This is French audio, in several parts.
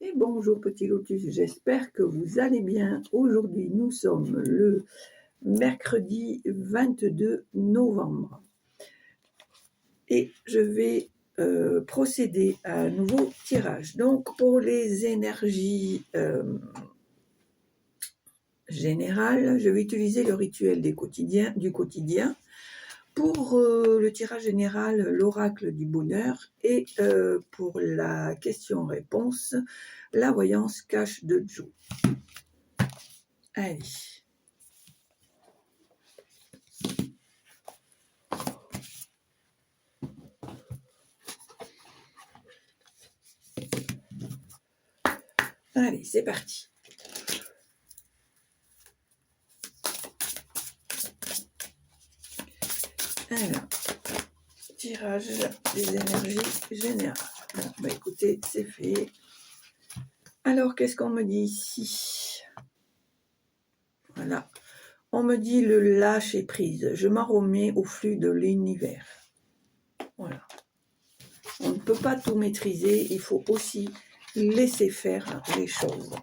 Et bonjour petit lotus, j'espère que vous allez bien. Aujourd'hui, nous sommes le mercredi 22 novembre et je vais procéder à un nouveau tirage. Donc pour les énergies générales, je vais utiliser le rituel du quotidien. Pour le tirage général, l'oracle du bonheur et pour la question-réponse, la voyance cache de Joe. Allez. Allez, c'est parti. Alors, tirage des énergies générales. Alors, bah écoutez, c'est fait. Alors, qu'est-ce qu'on me dit ici? Voilà. On me dit le lâcher prise. Je m'en remets au flux de l'univers. Voilà. On ne peut pas tout maîtriser. Il faut aussi laisser faire les choses.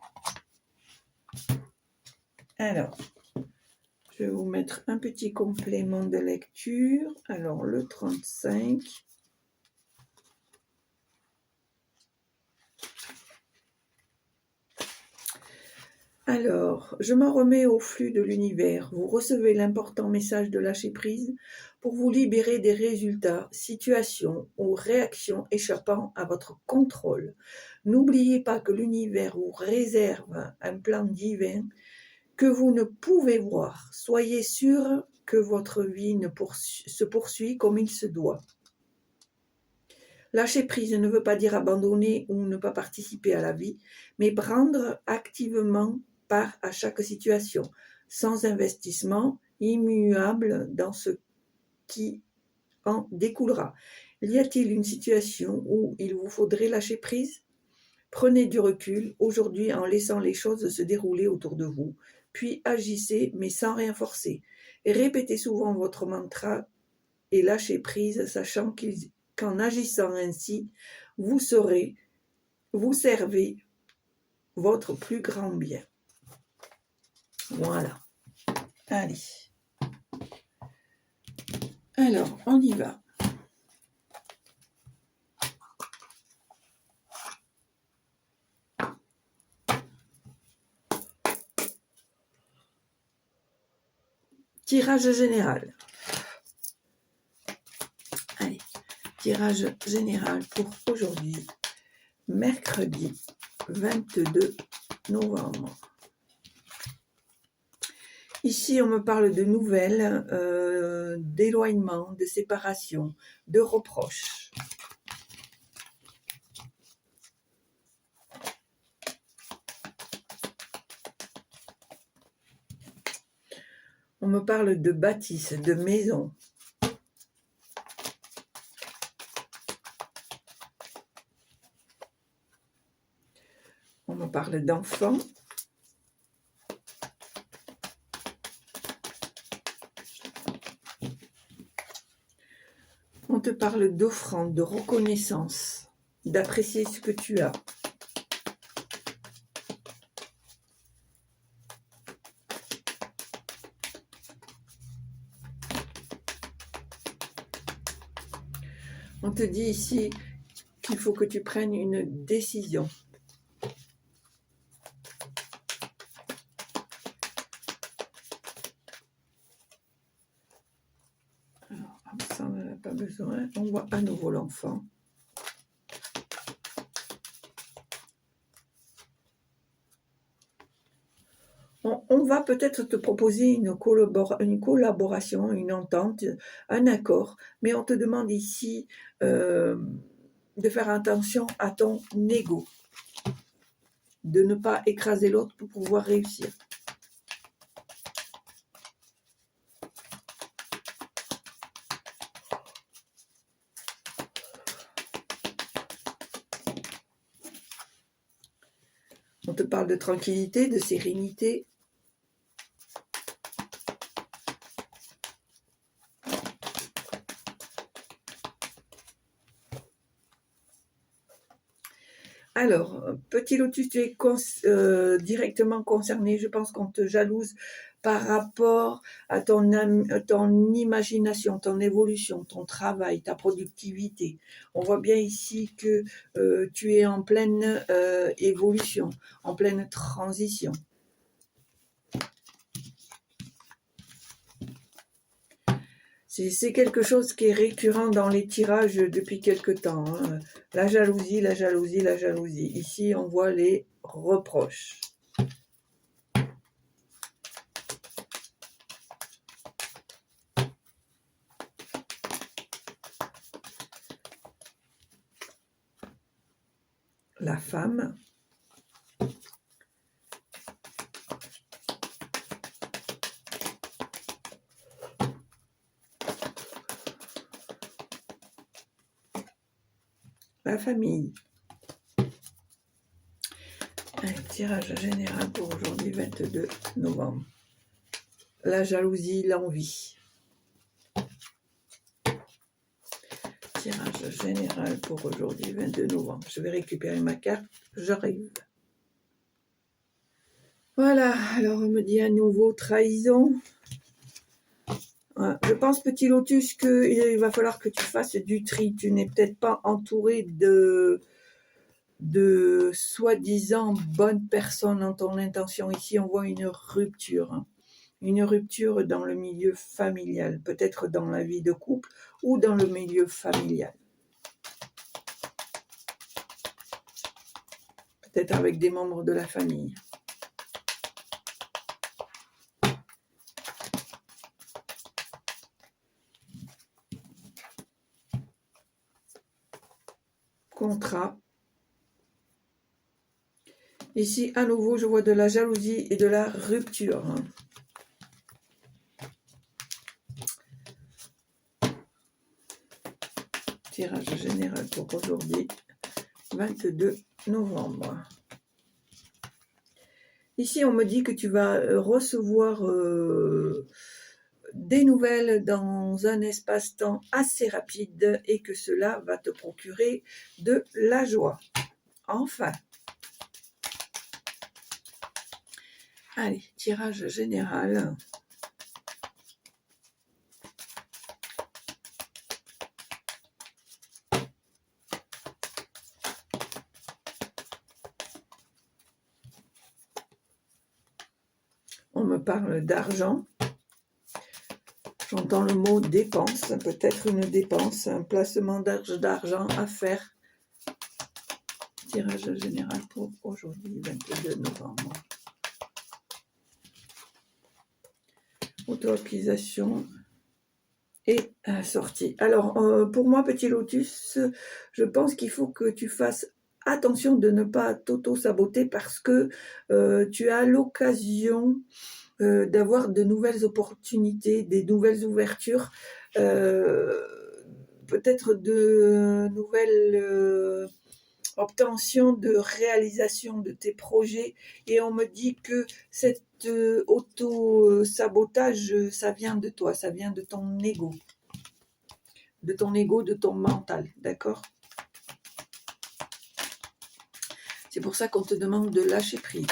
Alors, je vais vous mettre un petit complément de lecture. Alors, le 35. Alors, je m'en remets au flux de l'univers. Vous recevez l'important message de lâcher prise pour vous libérer des résultats, situations ou réactions échappant à votre contrôle. N'oubliez pas que l'univers vous réserve un plan divin que vous ne pouvez voir. Soyez sûr que votre vie se poursuit comme il se doit. Lâcher prise ne veut pas dire abandonner ou ne pas participer à la vie, mais prendre activement part à chaque situation, sans investissement, immuable dans ce qui en découlera. Y a-t-il une situation où il vous faudrait lâcher prise? Prenez du recul aujourd'hui en laissant les choses se dérouler autour de vous, puis agissez mais sans rien forcer. Et répétez souvent votre mantra et lâchez prise, sachant qu'en agissant ainsi, vous servez votre plus grand bien. Voilà. Allez. Alors, on y va. Tirage général. Allez, tirage général pour aujourd'hui, mercredi 22 novembre. Ici, on me parle de nouvelles, d'éloignement, de séparation, de reproches. On me parle de bâtisse, de maison. On me parle d'enfants. On te parle d'offrande, de reconnaissance, d'apprécier ce que tu as. On te dit ici qu'il faut que tu prennes une décision. Alors, ça, on n'en a pas besoin. On voit à nouveau l'enfant. On va peut-être te proposer une collaboration, une entente, un accord, mais on te demande ici de faire attention à ton ego, de ne pas écraser l'autre pour pouvoir réussir. On te parle de tranquillité, de sérénité. Alors, petit lotus, tu es directement concerné. Je pense qu'on te jalouse par rapport à ton imagination, ton évolution, ton travail, ta productivité. On voit bien ici que tu es en pleine évolution, en pleine transition. C'est quelque chose qui est récurrent dans les tirages depuis quelque temps. Hein. La jalousie, la jalousie, la jalousie. Ici, on voit les reproches. La femme. La famille. Un tirage général pour aujourd'hui, 22 novembre. La jalousie, l'envie. Tirage général pour aujourd'hui, 22 novembre. Je vais récupérer ma carte, j'arrive. Voilà, alors on me dit à nouveau trahison. Je pense, petit lotus, qu'il va falloir que tu fasses du tri. Tu n'es peut-être pas entouré de soi-disant bonnes personnes dans ton intention. Ici, on voit une rupture. Hein. Une rupture dans le milieu familial, peut-être dans la vie de couple ou dans le milieu familial. Peut-être avec des membres de la famille. Contrat. Ici, à nouveau, je vois de la jalousie et de la rupture. Tirage général pour aujourd'hui, 22 novembre. Ici, on me dit que tu vas recevoir des nouvelles dans un espace-temps assez rapide et que cela va te procurer de la joie. Enfin. Allez, tirage général. On me parle d'argent. J'entends le mot dépense, peut-être une dépense, un placement d'argent à faire. Tirage général pour aujourd'hui, 22 novembre. Auto-application et sortie. Alors, pour moi, petit lotus, je pense qu'il faut que tu fasses attention de ne pas t'auto-saboter parce que tu as l'occasion d'avoir de nouvelles opportunités, des nouvelles ouvertures, peut-être de nouvelles obtention de réalisation de tes projets, et on me dit que cet auto-sabotage, ça vient de toi, ça vient de ton ego, de ton mental, d'accord? C'est pour ça qu'on te demande de lâcher prise.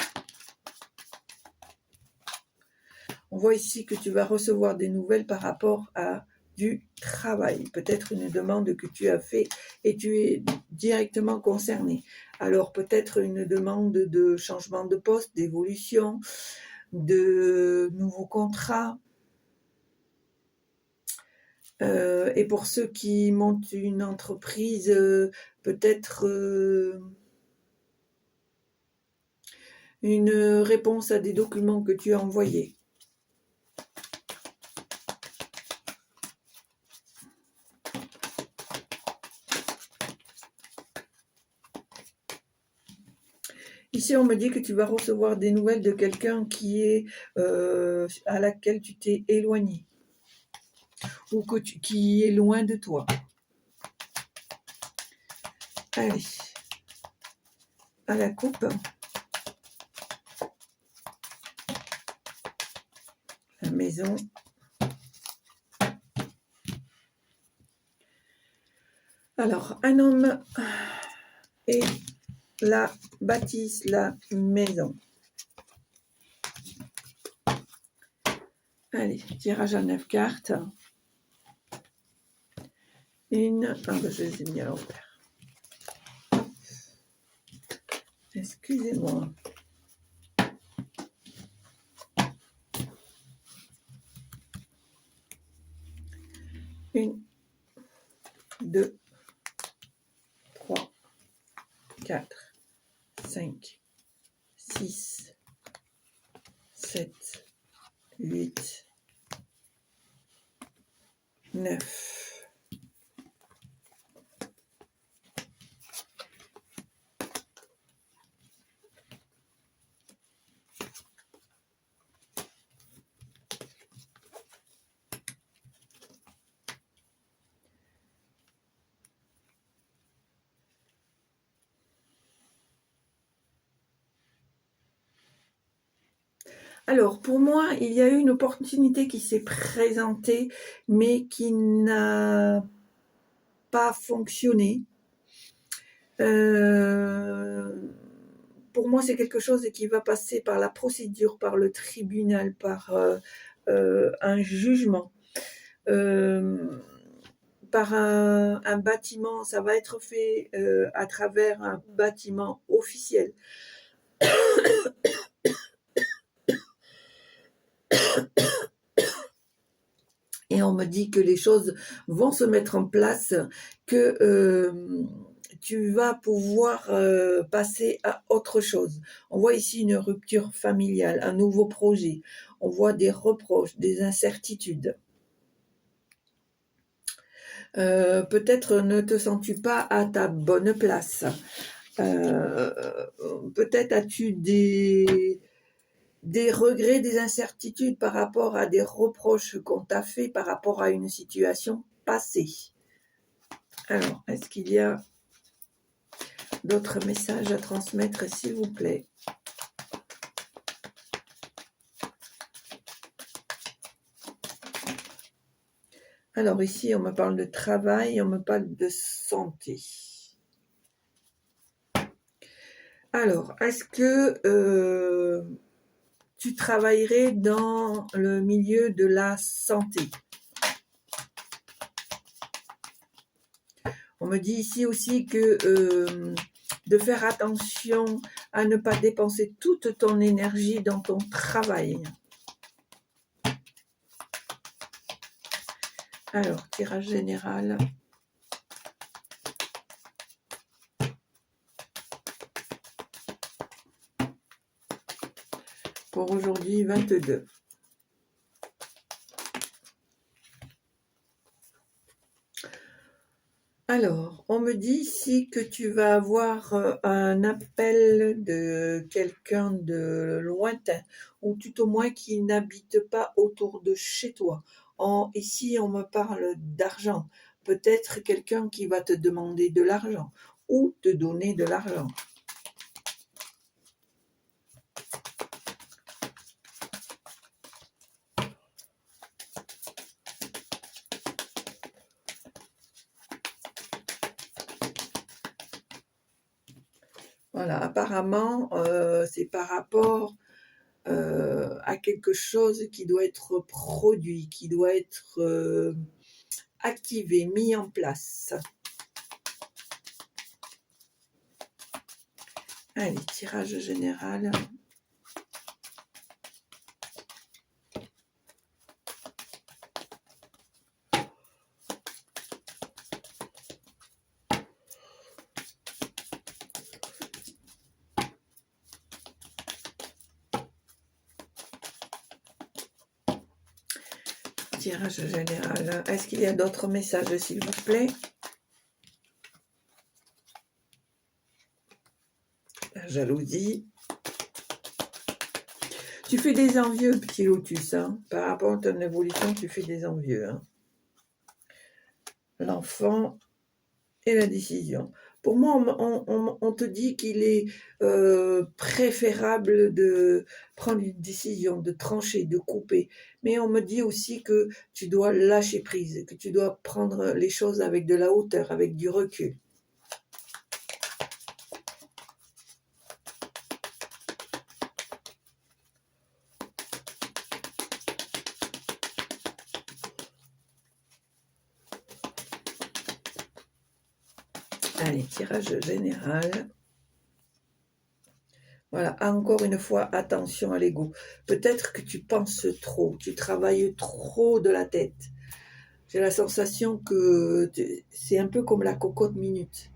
On voit ici que tu vas recevoir des nouvelles par rapport à du travail, peut-être une demande que tu as fait et tu es directement concerné. Alors peut-être une demande de changement de poste, d'évolution, de nouveaux contrats. Et pour ceux qui montent une entreprise, peut-être une réponse à des documents que tu as envoyés. Ici, on me dit que tu vas recevoir des nouvelles de quelqu'un qui est à laquelle tu t'es éloigné ou qui est loin de toi. Allez, à la coupe. La maison. Alors, un homme et bâtisse la maison. Allez, tirage à 9 cartes. Je les ai mis à l'envers. Excusez-moi. Une, 2, 3, 4, 5, 6, 7, 8, 9. Alors, pour moi, il y a eu une opportunité qui s'est présentée, mais qui n'a pas fonctionné. Pour moi, c'est quelque chose qui va passer par la procédure, par le tribunal, par un jugement, par un bâtiment. Ça va être fait à travers un bâtiment officiel. Et on me dit que les choses vont se mettre en place, que tu vas pouvoir passer à autre chose. On voit ici une rupture familiale, un nouveau projet. On voit des reproches, des incertitudes. Peut-être ne te sens-tu pas à ta bonne place. Peut-être as-tu des regrets, des incertitudes par rapport à des reproches qu'on t'a fait par rapport à une situation passée. Alors, est-ce qu'il y a d'autres messages à transmettre, s'il vous plaît? Alors ici, on me parle de travail, on me parle de santé. Alors, est-ce que tu travaillerais dans le milieu de la santé? On me dit ici aussi que de faire attention à ne pas dépenser toute ton énergie dans ton travail. Alors, tirage général. Pour aujourd'hui, 22. Alors, on me dit ici que tu vas avoir un appel de quelqu'un de lointain, ou tout au moins qui n'habite pas autour de chez toi. Ici, on me parle d'argent. Peut-être quelqu'un qui va te demander de l'argent, ou te donner de l'argent. Voilà, apparemment, c'est par rapport à quelque chose qui doit être produit, qui doit être activé, mis en place. Allez, tirage général. Tirage général. Est-ce qu'il y a d'autres messages, s'il vous plaît? La jalousie. Tu fais des envieux, petit lotus. Hein. Par rapport à ton évolution, tu fais des envieux. Hein. L'enfant et la décision. Pour moi, on te dit qu'il est préférable de prendre une décision, de trancher, de couper. Mais on me dit aussi que tu dois lâcher prise, que tu dois prendre les choses avec de la hauteur, avec du recul. Allez, tirage général. Voilà, encore une fois, attention à l'ego. Peut-être que tu penses trop, tu travailles trop de la tête. J'ai la sensation que c'est un peu comme la cocotte minute.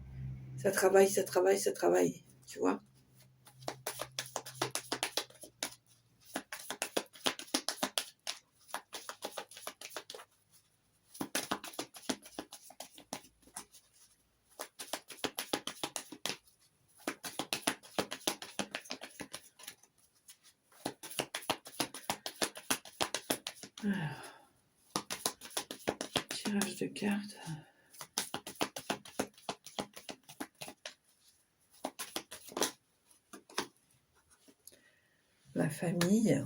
Ça travaille, ça travaille, ça travaille, tu vois. Alors, tirage de cartes. La famille.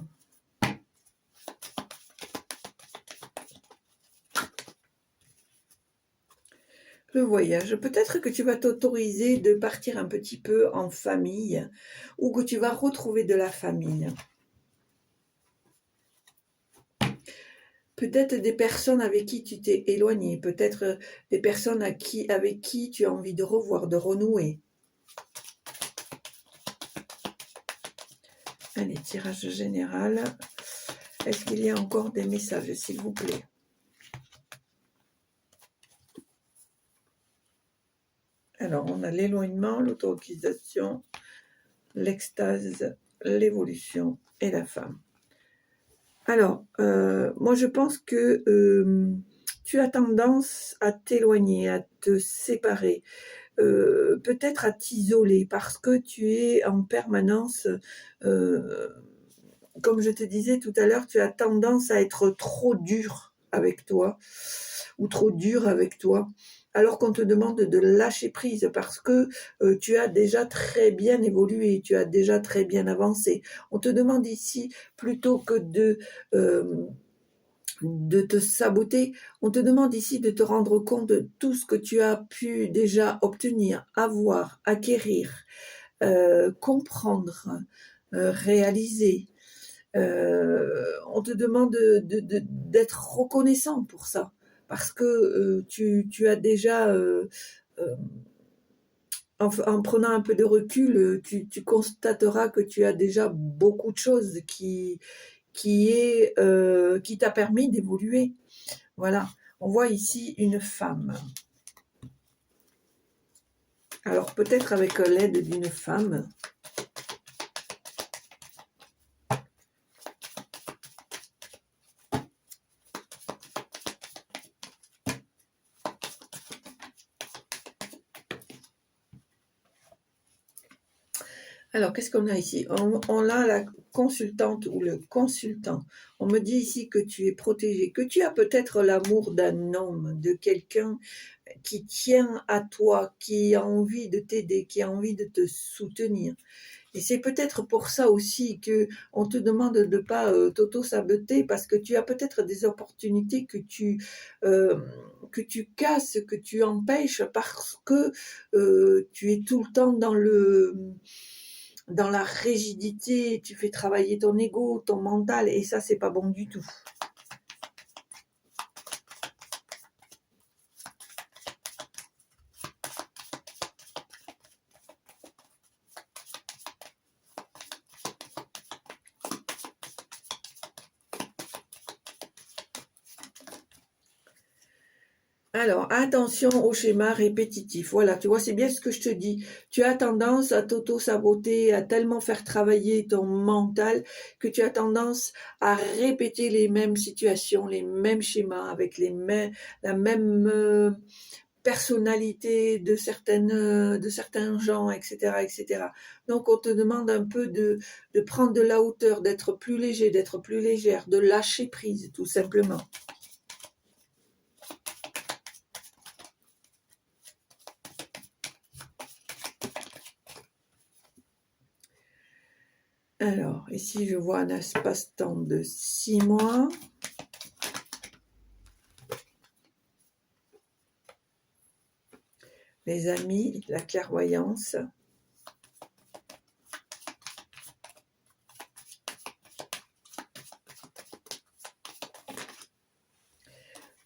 Le voyage. Peut-être que tu vas t'autoriser de partir un petit peu en famille ou que tu vas retrouver de la famille. Peut-être des personnes avec qui tu t'es éloigné, peut-être des personnes avec qui tu as envie de revoir, de renouer. Allez, tirage général. Est-ce qu'il y a encore des messages, s'il vous plaît? Alors, on a l'éloignement, l'autorisation, l'extase, l'évolution et la femme. Alors, moi je pense que tu as tendance à t'éloigner, à te séparer, peut-être à t'isoler parce que tu es en permanence, euh, comme je te disais tout à l'heure, tu as tendance à être trop dur avec toi ou trop dur avec toi, alors qu'on te demande de lâcher prise parce que tu as déjà très bien évolué, tu as déjà très bien avancé. On te demande ici, plutôt que de te saboter, on te demande ici de te rendre compte de tout ce que tu as pu déjà obtenir, avoir, acquérir, comprendre, réaliser. On te demande d'être reconnaissant pour ça, parce que tu as déjà, en prenant un peu de recul, tu constateras que tu as déjà beaucoup de choses qui t'a permis d'évoluer. Voilà, on voit ici une femme. Alors peut-être avec l'aide d'une femme. Alors, qu'est-ce qu'on a ici? On a la consultante ou le consultant. On me dit ici que tu es protégé, que tu as peut-être l'amour d'un homme, de quelqu'un qui tient à toi, qui a envie de t'aider, qui a envie de te soutenir. Et c'est peut-être pour ça aussi que on te demande de ne pas t'auto-saboter parce que tu as peut-être des opportunités euh, que tu casses, que tu empêches parce que tu es tout le temps dans la rigidité, tu fais travailler ton ego, ton mental, et ça, c'est pas bon du tout. Alors, attention au schéma répétitif. Voilà, tu vois, c'est bien ce que je te dis. Tu as tendance à t'auto-saboter, à tellement faire travailler ton mental que tu as tendance à répéter les mêmes situations, les mêmes schémas, avec la même personnalité de certains gens, etc., etc. Donc, on te demande un peu de prendre de la hauteur, d'être plus léger, d'être plus légère, de lâcher prise, tout simplement. Alors, ici, je vois un espace-temps de 6 mois. Les amis, la clairvoyance.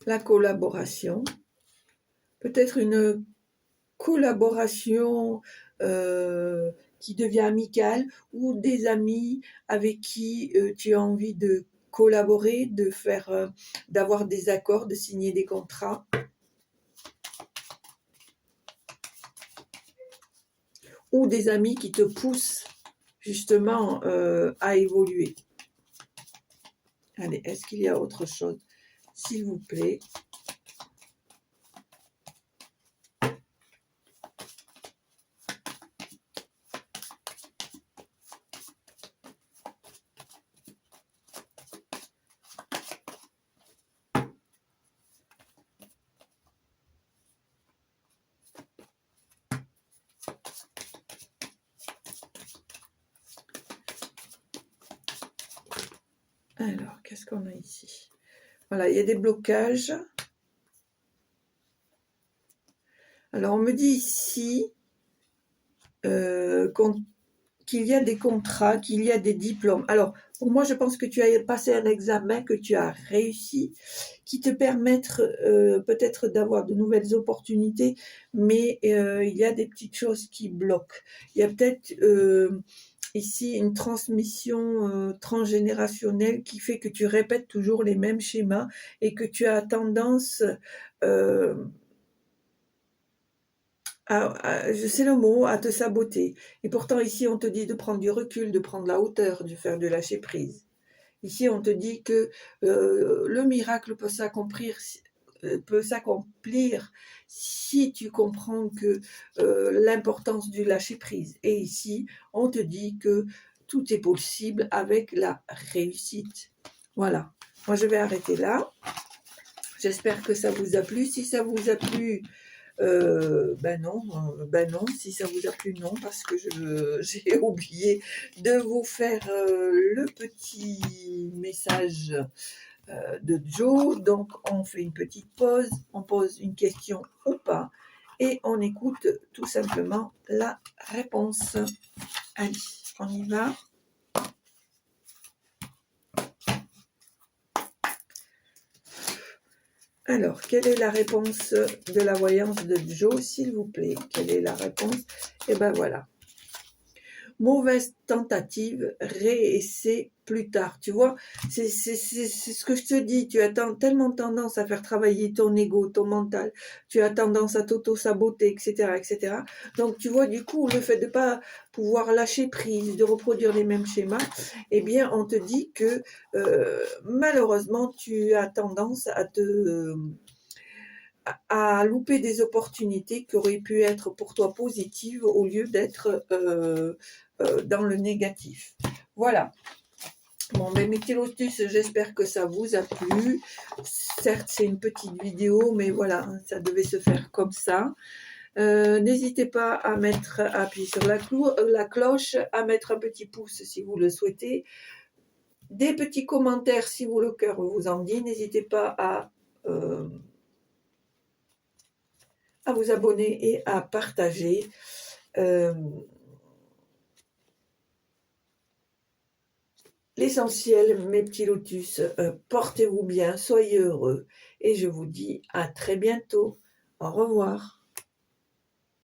La collaboration. Peut-être une collaboration qui devient amicale, ou des amis avec qui tu as envie de collaborer, d'avoir des accords, de signer des contrats. Ou des amis qui te poussent justement à évoluer. Allez, est-ce qu'il y a autre chose, s'il vous plaît? Alors, qu'est-ce qu'on a ici? Voilà, il y a des blocages. Alors, on me dit ici qu'il y a des contrats, qu'il y a des diplômes. Alors, pour moi, je pense que tu as passé un examen, que tu as réussi, qui te permettent peut-être d'avoir de nouvelles opportunités, mais il y a des petites choses qui bloquent. Il y a peut-être ici une transmission transgénérationnelle qui fait que tu répètes toujours les mêmes schémas et que tu as tendance je sais le mot, à te saboter. Et pourtant, ici, on te dit de prendre du recul, de prendre la hauteur, de faire de lâcher prise. Ici, on te dit que le miracle peut s'accomplir si tu comprends que l'importance du lâcher prise. Et ici, on te dit que tout est possible avec la réussite. Voilà. Moi, je vais arrêter là. J'espère que ça vous a plu. Si ça vous a plu, ben non, si ça vous a plu, non, parce que j'ai oublié de vous faire le petit message de Joe. Donc, on fait une petite pause, on pose une question ou pas, et on écoute tout simplement la réponse. Allez, on y va. Alors, quelle est la réponse de la voyance de Joe, s'il vous plaît? Quelle est la réponse? Eh ben voilà. Mauvaise tentative, réessaie plus tard. Tu vois, c'est ce que je te dis. Tu as tellement tendance à faire travailler ton ego, ton mental. Tu as tendance à t'auto-saboter, etc., etc. Donc, tu vois, du coup, le fait de pas pouvoir lâcher prise, de reproduire les mêmes schémas, eh bien, on te dit que malheureusement, tu as tendance à louper des opportunités qui auraient pu être pour toi positives au lieu d'être dans le négatif. Voilà. Bon, mes petits lotus, j'espère que ça vous a plu. Certes, c'est une petite vidéo, mais voilà, ça devait se faire comme ça. N'hésitez pas à appuyer sur la cloche, à mettre un petit pouce si vous le souhaitez. Des petits commentaires si le cœur vous en dit. N'hésitez pas à vous abonner et à partager. L'essentiel, mes petits lotus, portez-vous bien, soyez heureux et je vous dis à très bientôt. Au revoir.